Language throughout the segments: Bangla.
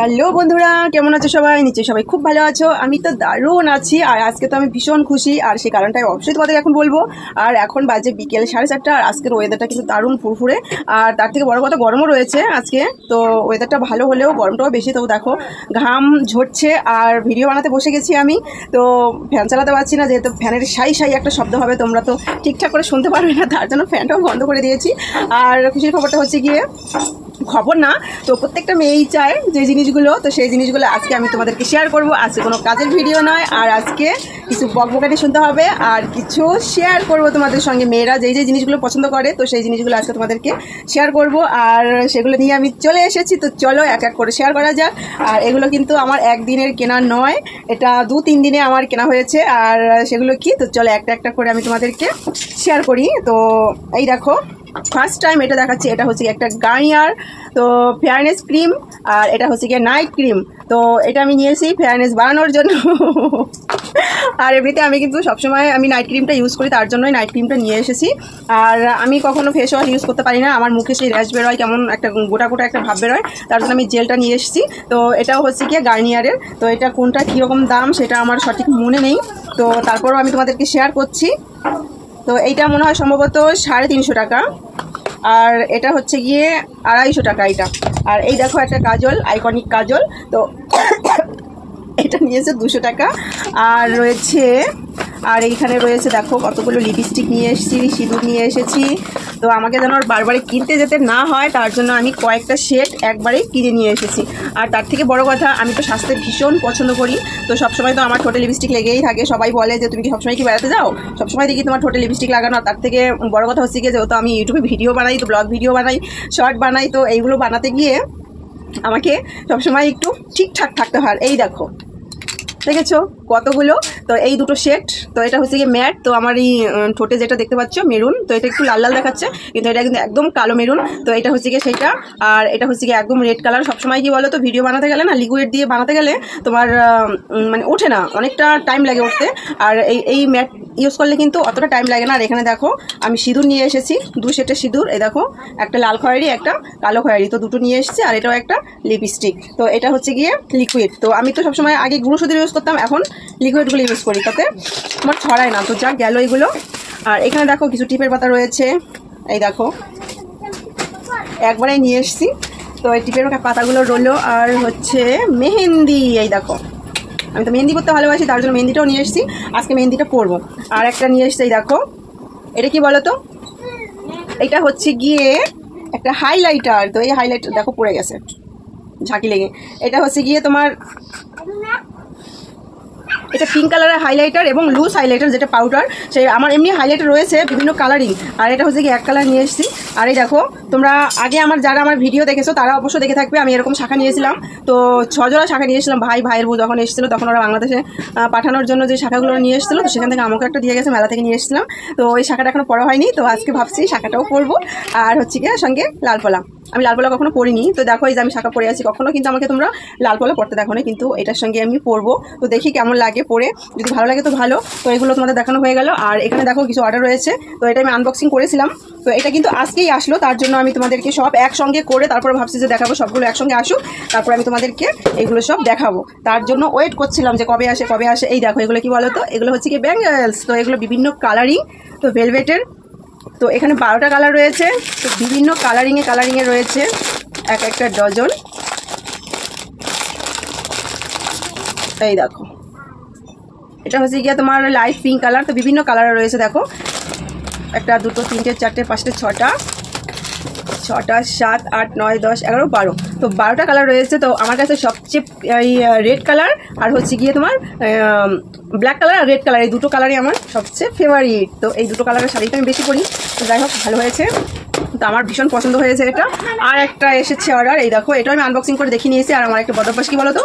হ্যালো বন্ধুরা, কেমন আছো সবাই? নিশ্চয়ই সবাই খুব ভালো আছো। আমি তো দারুণ আছি। আর আজকে তো আমি ভীষণ খুশি, আর সেই কারণটাই অবশ্যই তোমাদের এখন বলবো। আর এখন বাজে বিকেল 4:30। আর আজকের ওয়েদারটা কিন্তু দারুণ ফুরফুরে, আর তার থেকে বড় কথা গরমও রয়েছে আজকে। তো ওয়েদারটা ভালো হলেও গরমটাও বেশি। তো দেখো ঘাম ঝরছে, আর ভিডিও বানাতে বসে গেছি আমি। তো ফ্যান চালাতে পারছি না, যেহেতু ফ্যানের সাই একটা শব্দ হবে, তোমরা তো ঠিকঠাক করে শুনতে পারবে না, তার জন্য ফ্যানটাও বন্ধ করে দিয়েছি। আর খুশির খবরটা হচ্ছে গিয়ে খবর না, তো প্রত্যেকটা মেয়েই চায় যে জিনিসগুলো, তো সেই জিনিসগুলো আজকে আমি তোমাদেরকে শেয়ার করব। আজকে কোনো কাজের ভিডিও নয়, আর আজকে কিছু বকবকানি শুনতে হবে আর কিছু শেয়ার করব তোমাদের সঙ্গে। মেয়েরা যেই যে জিনিসগুলো পছন্দ করে, তো সেই জিনিসগুলো আজকে তোমাদেরকে শেয়ার করব, আর সেগুলো নিয়ে আমি চলে এসেছি। তো চলো এক এক করে শেয়ার করা যাক। আর এগুলো কিন্তু আমার একদিনের কেনা নয়, এটা 2-3 দিনে আমার কেনা হয়েছে। আর সেগুলো কি, তো চলো একটা একটা করে আমি তোমাদেরকে শেয়ার করি। তো এই দেখো, ফার্স্ট টাইম এটা দেখাচ্ছি। এটা হচ্ছে একটা গার্নিয়ার তো ফেয়ারনেস ক্রিম, আর এটা হচ্ছে গিয়ে নাইট ক্রিম। তো এটা আমি নিয়েছি ফেয়ারনেস বাড়ানোর জন্য। আর এমনিতে আমি কিন্তু সবসময় আমি নাইট ক্রিমটা ইউজ করি, তার জন্যই নাইট ক্রিমটা নিয়ে এসেছি। আর আমি কখনো ফেস ওয়াশ ইউজ করতে পারি না, আমার মুখে সেই র্যাশ বেরোয়, কেমন একটা গোটা গোটা একটা ভাব বেরোয়, তার জন্য আমি জেলটা নিয়ে এসেছি। তো এটাও হচ্ছে গিয়ে গার্নিয়ারের। তো এটা কোনটা কীরকম দাম সেটা আমার সঠিক মনে নেই, তো তারপরও আমি তোমাদেরকে শেয়ার করছি। তো এইটা মনে হয় সম্ভবত 350 টাকা, আর এটা হচ্ছে গিয়ে 250 টাকা এটা। আর এই দেখো একটা কাজল, আইকনিক কাজল, তো এটা নিয়েছে 200 টাকা। আর রয়েছে, আর এইখানে রয়েছে দেখো কতগুলো লিপস্টিক নিয়ে এসেছি, সিঁদুর নিয়ে এসেছি। তো আমাকে যেন আর বারবারে কিনতে যেতে না হয়, তার জন্য আমি কয়েকটা সেট একবারেই কিনে নিয়ে এসেছি। আর তার থেকে বড় কথা, আমি তো সাজতে ভীষণ পছন্দ করি। তো সবসময় তো আমার ঠোঁটে লিপস্টিক লেগেই থাকে। সবাই বলে যে তুমি কি সবসময় কি বেড়াতে যাও, সবসময় দেখি তোমার ঠোঁটে লিপস্টিক লাগানো। তার থেকে বড় কথা হচ্ছে গিয়ে, যেহেতু আমি ইউটিউবে ভিডিও বানাই, তো ব্লগ ভিডিও বানাই, শর্ট বানাই, তো এইগুলো বানাতে গিয়ে আমাকে সবসময় একটু ঠিকঠাক থাকতে হয়। এই দেখো দেখেছো কতগুলো, তো এই দুটো সেট। তো এটা হচ্ছে গিয়ে ম্যাট, তো আমার এই ঠোঁটে যেটা দেখতে পাচ্ছ মেরুন, তো এটা একটু লাল লাল দেখাচ্ছে, কিন্তু এটা কিন্তু একদম কালো মেরুন। তো এটা হচ্ছে গিয়ে সেইটা, আর এটা হচ্ছে গিয়ে একদম রেড কালার। সবসময় কি বলো তো, ভিডিও বানাতে গেলে না, লিকুইড দিয়ে বানাতে গেলে তোমার মানে ওঠে না, অনেকটা টাইম লাগে উঠতে। আর এই ম্যাট ইউজ করলে কিন্তু অতটা টাইম লাগে না। আর এখানে দেখো আমি সিঁদুর নিয়ে এসেছি, 2 সেটের সিঁদুর। এই দেখো একটা লাল খয়েরি, একটা কালো খয়েরি, তো দুটো নিয়ে এসেছি। আর এটাও একটা লিপস্টিক। তো এটা হচ্ছে গিয়ে লিকুইড। তো আমি তো সবসময় আগে গুঁড়ো সিঁদুর ইউজ করতাম, এখন লিকুইডগুলো ইউজ করি, তাতে আমার ছড়ায় না। তো যা গেল এগুলো। আর এখানে দেখো কিছু টিপের পাতা রয়েছে, এই দেখো একবারে নিয়ে এসেছি। তো এই টিপের পাতাগুলো রইলো। আর হচ্ছে মেহেন্দি, এই দেখো আমি তো মেহেন্দি করতে ভালোবাসি, তার জন্য মেহেন্দিটাও নিয়ে এসেছি। আজকে মেহেন্দিটা পরবো। আর একটা নিয়ে এসেছি, এই দেখো এটা কি বলো তো, এটা হচ্ছে গিয়ে একটা হাইলাইটার। তো এই হাইলাইটার দেখো পড়ে গেছে ঝাঁকি লেগে। এটা হচ্ছে গিয়ে তোমার, এটা পিঙ্ক কালারের হাইলাইটার এবং লুজ হাইলাইটার, যেটা পাউডার। সেই আমার এমনি হাইলাইটার রয়েছে বিভিন্ন কালারিং, আর এটা হচ্ছে কি এক কালার নিয়ে এসেছি। আর এই দেখো, তোমরা আগে যারা আমার ভিডিও দেখেছো তারা অবশ্যই দেখে থাকবে, আমি এরকম শাখা নিয়েছিলাম। তো 6 জোড়া শাখা নিয়েছিলাম। ভাইয়ের বউ যখন এসেছিলো, তখন ওরা বাংলাদেশে পাঠানোর জন্য যে শাখাগুলো নিয়ে এসেছিলো, তো সেখান থেকে আমাকে একটা দিয়ে গেছে, মেলা থেকে নিয়ে এসেছিলাম। তো ওই শাখাটা এখনো পরা হয়নি, তো আজকে ভাবছি শাখাটাও পরবো। আর হচ্ছে গিয়ে সঙ্গে লাল পলা, আমি লাল পলা কখনো পরিনি। তো দেখো এই যে আমি শাখা পরে আছি, কখনো কিন্তু আমাকে তোমরা লাল পলা পরতে দেখো না, কিন্তু এটার সঙ্গে আমি পরবো। তো দেখি কেমন লাগে পরে, যদি ভালো লাগে তো ভালো। তো এগুলো তোমাদের দেখানো হয়ে গেল। আর এখানে দেখো কিছু অর্ডার রয়েছে, তো এটা আমি আনবক্সিং করেছিলাম। তো এটা কিন্তু আজকেই আসলো, তার জন্য আমি তোমাদেরকে সব একসঙ্গে করে তারপরে ভাবছি যে দেখাবো, সবগুলো একসঙ্গে আসুক, তারপর আমি তোমাদেরকে এগুলো সব দেখাবো। তার জন্য ওয়েট করছিলাম যে কবে আসে কবে আসে। এই দেখো এগুলো কি বলো তো, এগুলো হচ্ছে কি ব্যাঙ্গেলস। তো এগুলো বিভিন্ন কালারিং, তো ভেলভেটের। তো এখানে 12টা কালার রয়েছে, তো বিভিন্ন কালারিংয়ে রয়েছে একটা ডজন। এই দেখো এটা হচ্ছে গিয়ে তোমার লাইট পিঙ্ক কালার, তো বিভিন্ন কালার রয়েছে। দেখো 1, 2, 3, 4, 5, 6টা, 7, 8, 9, 10, 11, 12। তো 12টা কালার রয়েছে। তো আমার কাছে সবচেয়ে এই রেড কালার আর হচ্ছে গিয়ে তোমার ব্ল্যাক কালার আর রেড কালার, এই দুটো কালারই আমার সবচেয়ে ফেভারিট। তো এই দুটো কালারের শাড়িটা আমি বেশি পরি। তো যাই হোক ভালো হয়েছে, তো আমার ভীষণ পছন্দ হয়েছে এটা। আর একটা এসেছে অর্ডার, এই দেখো এটাও আমি আনবক্সিং করে দেখে নিয়েছি। আর আমার একটা বদভ্যাস কি বলো তো,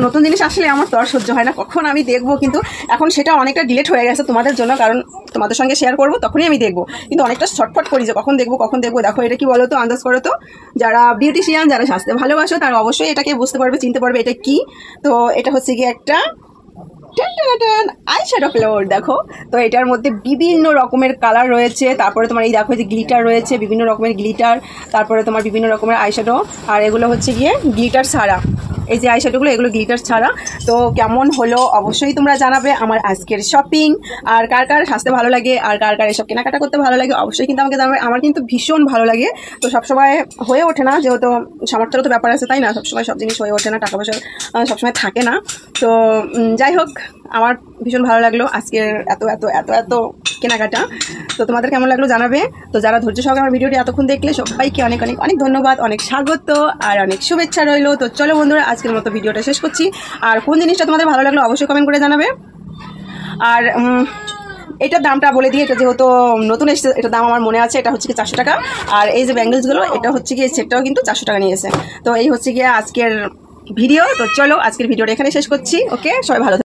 নতুন জিনিস আসলে আমার তো আর সহ্য হয় না, কখন আমি দেখবো। কিন্তু এখন সেটা অনেকটা ডিলেট হয়ে গেছে তোমাদের জন্য, কারণ তোমাদের সঙ্গে শেয়ার করবো তখনই আমি দেখবো, কিন্তু অনেকটা ছটফট করি যে কখন দেখবো। দেখো এটা কি বলো তো, আন্দাজ করো তো। যারা বিউটিশিয়ান, যারা সাজতে ভালোবাসো, তারা অবশ্যই এটাকে বুঝতে পারবে, চিনতে পারবে এটা কি। তো এটা হচ্ছে গিয়ে একটা আই শ্যাডো ফ্লোর দেখো। তো এটার মধ্যে বিভিন্ন রকমের কালার রয়েছে, তারপরে তোমার এই দেখো যে গ্লিটার রয়েছে, বিভিন্ন রকমের গ্লিটার, তারপরে তোমার বিভিন্ন রকমের আই শ্যাডো, আর এগুলো হচ্ছে গিয়ে গ্লিটার ছাড়া। এই যে আই শ্যাডোগুলো এগুলো গ্লিটার ছাড়া। তো কেমন হলো অবশ্যই তোমরা জানাবে আমার আজকের শপিং, আর কার কার সাজতে ভালো লাগে আর কার কার এসব কেনাকাটা করতে ভালো লাগে অবশ্যই কিন্তু আমাকে জানাবে। আমার কিন্তু ভীষণ ভালো লাগে। তো সবসময় হয়ে ওঠে না, যেহেতু সামর্থ্যেরও তো ব্যাপার আছে তাই না, সবসময় সব জিনিস হয়ে ওঠে না, টাকা পয়সা সবসময় থাকে না। তো যাই হোক, আমার ভীষণ ভালো লাগলো আজকের এত এত এত এত কেনাকাটা। তো তোমাদের কেমন লাগলো জানাবে। তো যারা ধৈর্য সহকারে আমার ভিডিওটি এতক্ষণ দেখলে সবাইকে অনেক অনেক অনেক ধন্যবাদ, অনেক স্বাগত আর অনেক শুভেচ্ছা রইলো। তো চলো বন্ধুরা, আজকের মতো ভিডিওটা শেষ করছি। আর কোন জিনিসটা তোমাদের ভালো লাগলো অবশ্যই কমেন্ট করে জানাবে। আর এটার দামটা বলে দিয়ে, এটা যেহেতু নতুন এসেছে এটার দাম আমার মনে আছে, এটা হচ্ছে কি 400 টাকা। আর এই যে ব্যাঙ্গেলসগুলো এটা হচ্ছে গিয়ে সেটটাও কিন্তু 400 টাকা নিয়েছে। তো এই হচ্ছে গিয়ে আজকের ভিডিও। তো চলো আজকের ভিডিওটা এখানে শেষ করছি। ওকে, সবাই ভালো।